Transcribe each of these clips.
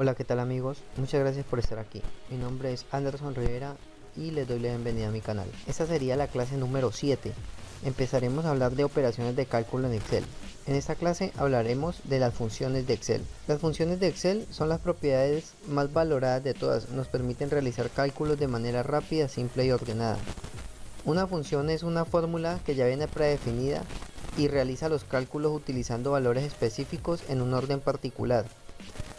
Hola, ¿qué tal amigos? Muchas gracias por estar aquí. Mi nombre es Anderson Rivera y les doy la bienvenida a mi canal. Esta sería la clase número 7. Empezaremos a hablar de operaciones de cálculo en Excel. En esta clase hablaremos de las funciones de Excel. Las funciones de Excel son las propiedades más valoradas de todas. Nos permiten realizar cálculos de manera rápida, simple y ordenada. Una función es una fórmula que ya viene predefinida y realiza los cálculos utilizando valores específicos en un orden particular.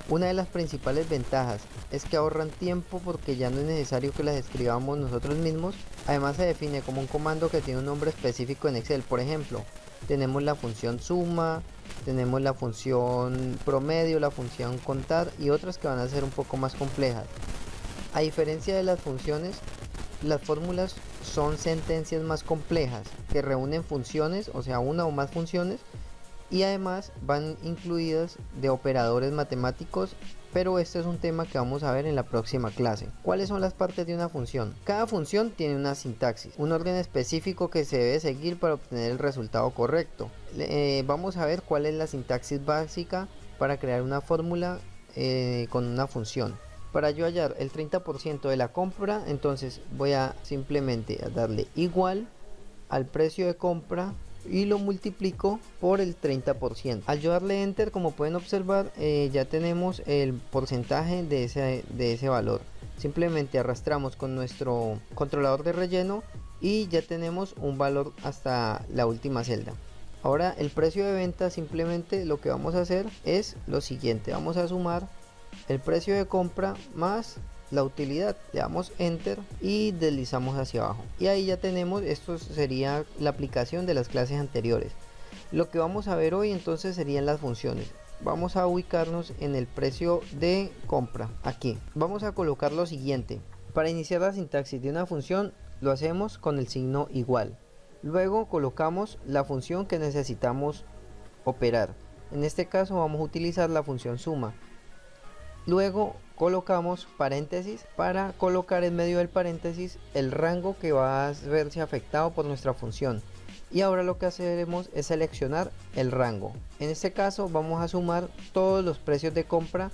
Una de las principales ventajas es que ahorran tiempo porque ya no es necesario que las escribamos nosotros mismos. Además se define como un comando que tiene un nombre específico en Excel. Por ejemplo, tenemos la función suma, tenemos la función promedio, la función contar y otras que van a ser un poco más complejas. A diferencia de las funciones, las fórmulas son sentencias más complejas que reúnen funciones, o sea, una o más funciones, y además van incluidas de operadores matemáticos, pero este es un tema que vamos a ver en la próxima clase. ¿Cuáles son las partes de una función? Cada función tiene una sintaxis, un orden específico que se debe seguir para obtener el resultado correcto. Vamos a ver cuál es la sintaxis básica para crear una fórmula con una función. Para yo hallar el 30% de la compra, entonces voy a simplemente darle igual al precio de compra y lo multiplico por el 30%. Al yo darle enter, como pueden observar, ya tenemos el porcentaje de ese valor. Simplemente arrastramos con nuestro controlador de relleno y ya tenemos un valor hasta la última celda. Ahora el precio de venta, simplemente lo que vamos a hacer es lo siguiente: vamos a sumar el precio de compra más la utilidad, le damos enter y deslizamos hacia abajo y ahí ya tenemos. Esto sería la aplicación de las clases anteriores. Lo que vamos a ver hoy entonces serían las funciones. Vamos a ubicarnos en el precio de compra. Aquí vamos a colocar lo siguiente: para iniciar la sintaxis de una función lo hacemos con el signo igual, luego colocamos la función que necesitamos operar. En este caso vamos a utilizar la función suma. Luego colocamos paréntesis para colocar en medio del paréntesis el rango que va a verse afectado por nuestra función. Y ahora lo que haremos es seleccionar el rango. En este caso vamos a sumar todos los precios de compra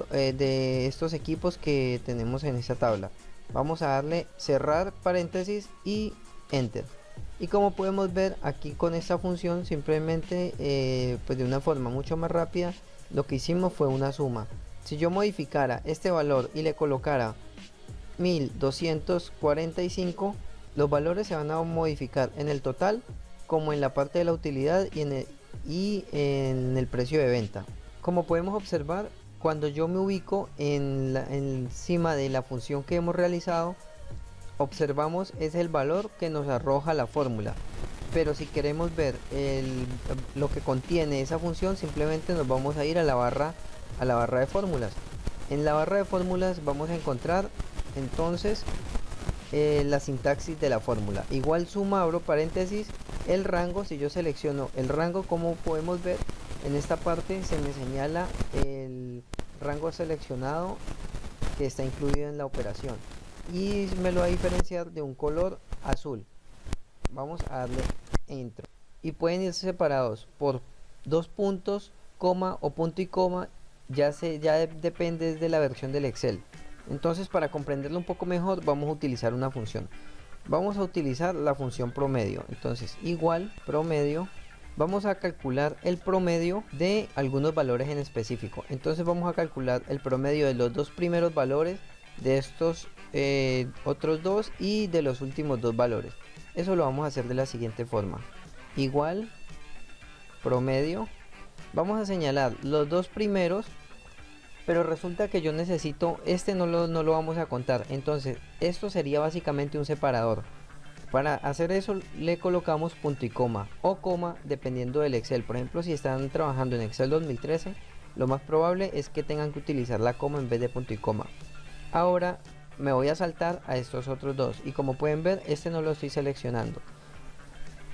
de estos equipos que tenemos en esta tabla. Vamos a darle cerrar paréntesis y enter. Y como podemos ver aquí con esta función, simplemente pues de una forma mucho más rápida, lo que hicimos fue una suma. Si yo modificara este valor y le colocara 1245, los valores se van a modificar en el total como en la parte de la utilidad y en el precio de venta. Como podemos observar, cuando yo me ubico encima de la función que hemos realizado, observamos es el valor que nos arroja la fórmula. Pero si queremos ver lo que contiene esa función, simplemente nos vamos a ir a la barra de fórmulas. En la barra de fórmulas vamos a encontrar entonces la sintaxis de la fórmula. Igual suma, abro paréntesis, el rango. Si yo selecciono el rango, como podemos ver en esta parte se me señala el rango seleccionado que está incluido en la operación y me lo va a diferenciar de un color azul. Vamos a darle enter y pueden irse separados por dos puntos, coma o punto y coma. Ya depende de la versión del Excel. Entonces, para comprenderlo un poco mejor, vamos a utilizar una función. Vamos a utilizar la función promedio. Entonces, igual promedio, vamos a calcular el promedio de algunos valores en específico. Entonces vamos a calcular el promedio de los dos primeros valores, de estos otros dos y de los últimos dos valores. Eso lo vamos a hacer de la siguiente forma: igual promedio. Vamos a señalar los dos primeros, pero resulta que yo necesito no lo vamos a contar. Entonces esto sería básicamente un separador. Para hacer eso le colocamos punto y coma o coma dependiendo del Excel. Por ejemplo, si están trabajando en Excel 2013, lo más probable es que tengan que utilizar la coma en vez de punto y coma. Ahora me voy a saltar a estos otros dos y como pueden ver, no lo estoy seleccionando.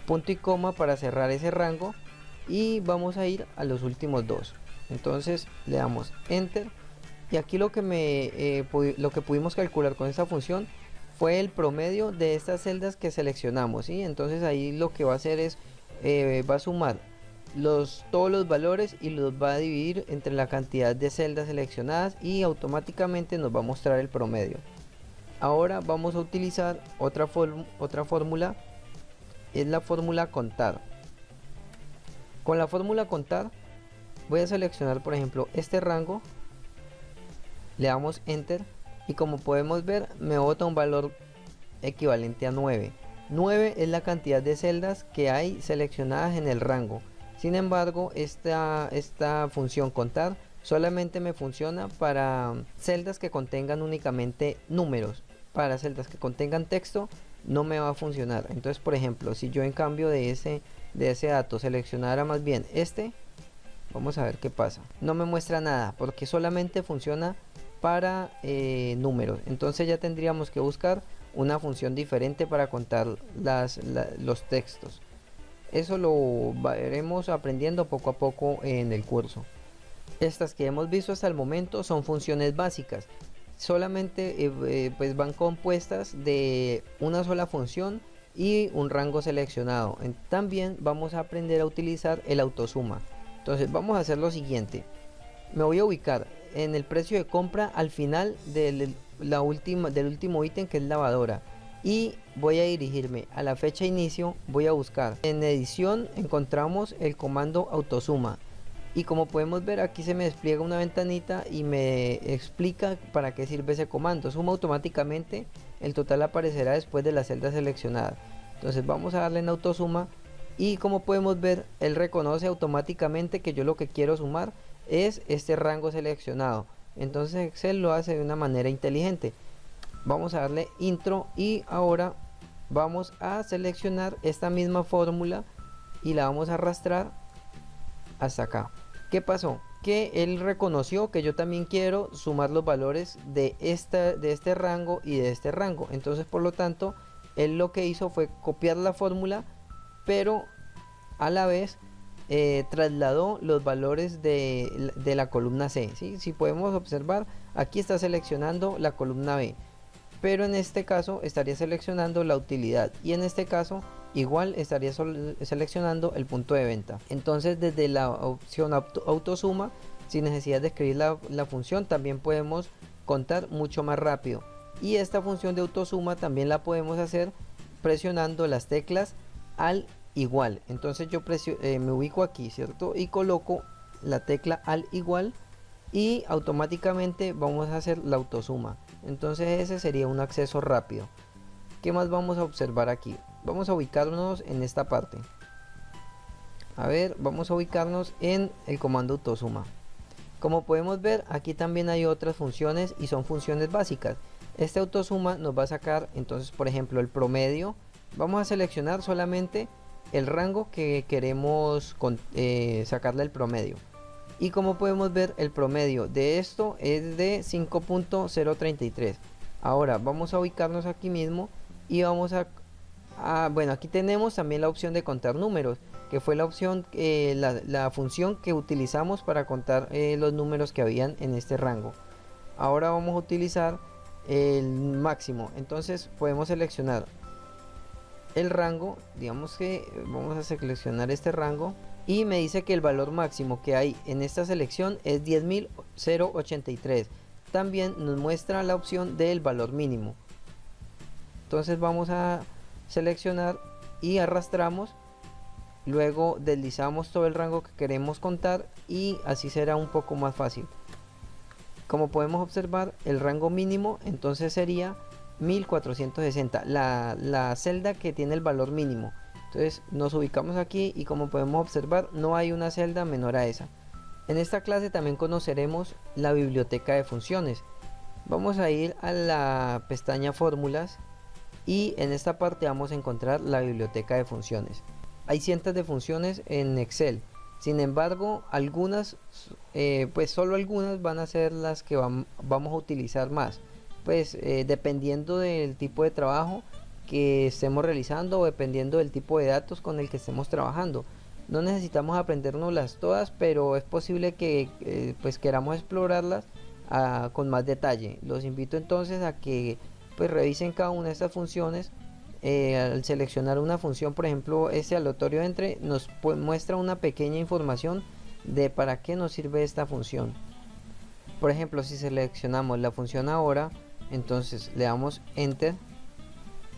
Punto y coma para cerrar ese rango y vamos a ir a los últimos dos. Entonces le damos enter y aquí lo que pudimos calcular con esta función fue el promedio de estas celdas que seleccionamos, ¿sí? Entonces ahí lo que va a hacer es va a sumar todos los valores y los va a dividir entre la cantidad de celdas seleccionadas y automáticamente nos va a mostrar el promedio. Ahora vamos a utilizar otra fórmula, es la fórmula contar. Con la fórmula contar voy a seleccionar por ejemplo este rango, le damos enter y como podemos ver me bota un valor equivalente a 9. 9 es la cantidad de celdas que hay seleccionadas en el rango. Sin embargo, esta función contar solamente me funciona para celdas que contengan únicamente números. Para celdas que contengan texto no me va a funcionar. Entonces, por ejemplo, si yo en cambio de ese dato seleccionara más bien vamos a ver qué pasa. No me muestra nada porque solamente funciona para números. Entonces ya tendríamos que buscar una función diferente para contar los textos. Eso lo veremos aprendiendo poco a poco en el curso. Estas que hemos visto hasta el momento son funciones básicas. Solamente pues van compuestas de una sola función y un rango seleccionado. También vamos a aprender a utilizar el autosuma. Entonces vamos a hacer lo siguiente. Me voy a ubicar en el precio de compra al final del último ítem, que es lavadora, y voy a dirigirme a la fecha inicio. Voy a buscar en edición, encontramos el comando autosuma y como podemos ver aquí se me despliega una ventanita y me explica para qué sirve ese comando. Suma automáticamente, el total aparecerá después de la celda seleccionada. Entonces vamos a darle en autosuma y como podemos ver él reconoce automáticamente que yo lo que quiero sumar es este rango seleccionado. Entonces Excel lo hace de una manera inteligente. Vamos a darle intro y ahora vamos a seleccionar esta misma fórmula y la vamos a arrastrar hasta acá. ¿Qué pasó? Que él reconoció que yo también quiero sumar los valores de este rango y de este rango. Entonces por lo tanto él lo que hizo fue copiar la fórmula, pero a la vez trasladó los valores de la columna C, ¿sí? Si podemos observar, aquí está seleccionando la columna B, pero en este caso estaría seleccionando la utilidad y en este caso igual estaría seleccionando el punto de venta. Entonces desde la opción autosuma, sin necesidad de escribir la función, también podemos contar mucho más rápido. Y esta función de autosuma también la podemos hacer presionando las teclas al igual. Entonces yo me ubico aquí, ¿cierto? Y coloco la tecla al igual y automáticamente vamos a hacer la autosuma. Entonces ese sería un acceso rápido. ¿Qué más vamos a observar aquí? Vamos a ubicarnos en esta parte. A ver, vamos a ubicarnos en el comando autosuma. Como podemos ver, aquí también hay otras funciones y son funciones básicas. Este autosuma nos va a sacar entonces, por ejemplo, el promedio. Vamos a seleccionar solamente el rango que queremos sacarle el promedio. Y como podemos ver, el promedio de esto es de 5.033. Ahora vamos a ubicarnos aquí mismo y vamos bueno, aquí tenemos también la opción de contar números, que fue la opción, la función que utilizamos para contar los números que habían en este rango. Ahora vamos a utilizar el máximo. Entonces podemos seleccionar el rango, digamos que vamos a seleccionar rango y me dice que el valor máximo que hay en esta selección es 10.083. También nos muestra la opción del valor mínimo. Entonces vamos a seleccionar y arrastramos, luego deslizamos todo el rango que queremos contar y así será un poco más fácil. Como podemos observar, el rango mínimo entonces sería 1460, la celda que tiene el valor mínimo. Entonces nos ubicamos aquí y como podemos observar no hay una celda menor a esa. En esta clase también conoceremos la biblioteca de funciones. Vamos a ir a la pestaña fórmulas y en esta parte vamos a encontrar la biblioteca de funciones. Hay cientos de funciones en Excel, sin embargo algunas, pues solo algunas van a ser las que vamos a utilizar más, pues dependiendo del tipo de trabajo que estemos realizando o dependiendo del tipo de datos con el que estemos trabajando. No necesitamos aprendernoslas todas, pero es posible que pues queramos explorarlas con más detalle. Los invito entonces a que pues revisen cada una de estas funciones al seleccionar una función, por ejemplo este aleatorio entre, nos muestra una pequeña información de para qué nos sirve esta función. Por ejemplo, si seleccionamos la función ahora, entonces le damos enter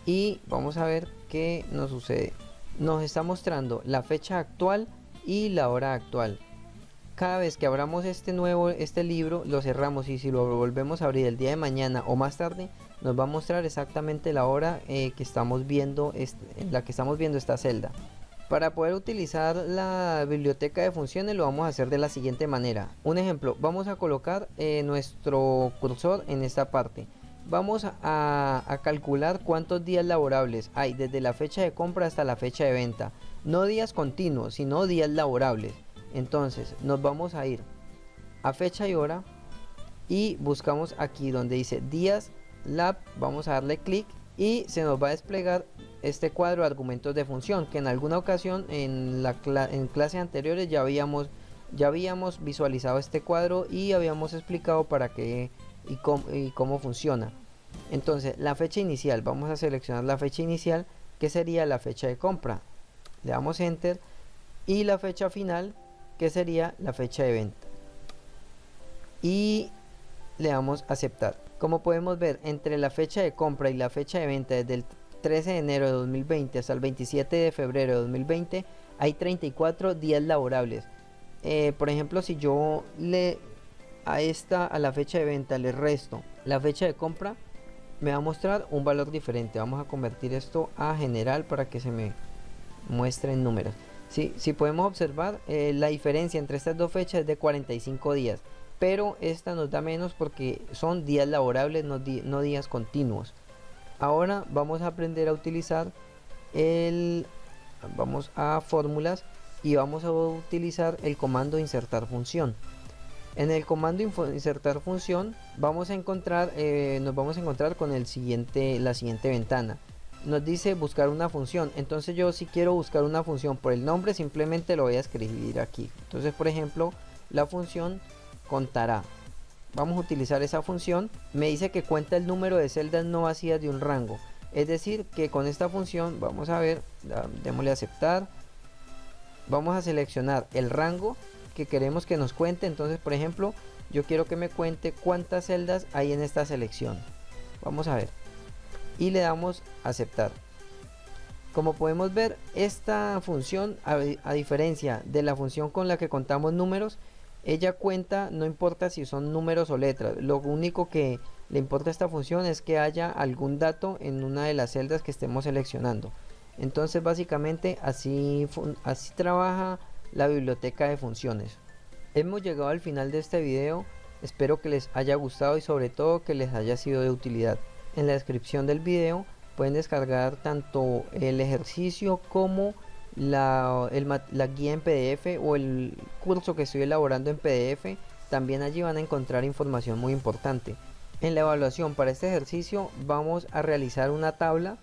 y vamos a ver qué nos sucede. Nos está mostrando la fecha actual y la hora actual. Cada vez que abramos este libro, lo cerramos, y si lo volvemos a abrir el día de mañana o más tarde, nos va a mostrar exactamente la hora que estamos viendo, en la que estamos viendo esta celda. Para poder utilizar la biblioteca de funciones lo vamos a hacer de la siguiente manera. Un ejemplo, vamos a colocar nuestro cursor en esta parte. Vamos a calcular cuántos días laborables hay desde la fecha de compra hasta la fecha de venta. No días continuos, sino días laborables. Entonces nos vamos a ir a fecha y hora y buscamos aquí donde dice días lab, vamos a darle clic y se nos va a desplegar este cuadro de argumentos de función, que en alguna ocasión en clases anteriores ya habíamos visualizado este cuadro y habíamos explicado para qué y cómo funciona. Entonces la fecha inicial, vamos a seleccionar la fecha inicial, que sería la fecha de compra, le damos enter, y la fecha final, que sería la fecha de venta, y le damos aceptar. Como podemos ver, entre la fecha de compra y la fecha de venta, desde el 13 de enero de 2020 hasta el 27 de febrero de 2020, hay 34 días laborables. Por ejemplo, si yo a la fecha de venta le resto la fecha de compra, me va a mostrar un valor diferente. Vamos a convertir esto a general para que se me muestre en números. Si podemos observar, la diferencia entre estas dos fechas es de 45 días, pero esta nos da menos porque son días laborables, no días continuos. Ahora vamos a aprender a utilizar vamos a fórmulas y vamos a utilizar el comando insertar función. En el comando insertar función vamos a encontrar, nos vamos a encontrar con la siguiente ventana. Nos dice buscar una función. Entonces yo, si quiero buscar una función por el nombre, simplemente lo voy a escribir aquí. Entonces, por ejemplo, la función contará. Vamos a utilizar esa función. Me dice que cuenta el número de celdas no vacías de un rango. Es decir, que con esta función, vamos a ver, démosle a aceptar. Vamos a seleccionar el rango que queremos que nos cuente. Entonces, por ejemplo, yo quiero que me cuente cuántas celdas hay en esta selección. Vamos a ver. Y le damos aceptar. Como podemos ver, esta función, a diferencia de la función con la que contamos números, ella cuenta, no importa si son números o letras. Lo único que le importa a esta función es que haya algún dato en una de las celdas que estemos seleccionando. Entonces, básicamente así trabaja la biblioteca de funciones. Hemos llegado al final de este video. Espero que les haya gustado y sobre todo que les haya sido de utilidad. En la descripción del video pueden descargar tanto el ejercicio como la guía en PDF o el curso que estoy elaborando en PDF. También allí van a encontrar información muy importante. En la evaluación para este ejercicio vamos a realizar una tabla,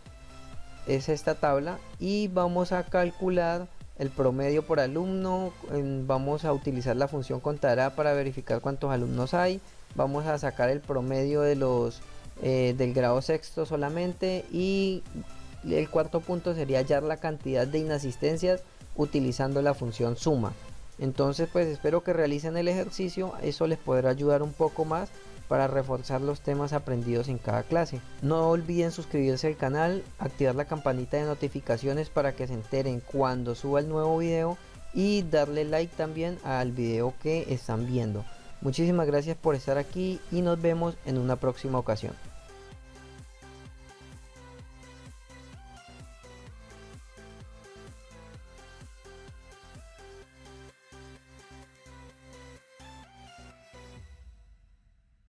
es esta tabla, y vamos a calcular el promedio por alumno. Vamos a utilizar la función contará para verificar cuántos alumnos hay. Vamos a sacar el promedio de del grado sexto solamente, y el cuarto punto sería hallar la cantidad de inasistencias utilizando la función suma. Entonces, pues espero que realicen el ejercicio, eso les podrá ayudar un poco más para reforzar los temas aprendidos en cada clase. No olviden suscribirse al canal, activar la campanita de notificaciones para que se enteren cuando suba el nuevo video, y darle like también al video que están viendo. Muchísimas gracias por estar aquí y nos vemos en una próxima ocasión.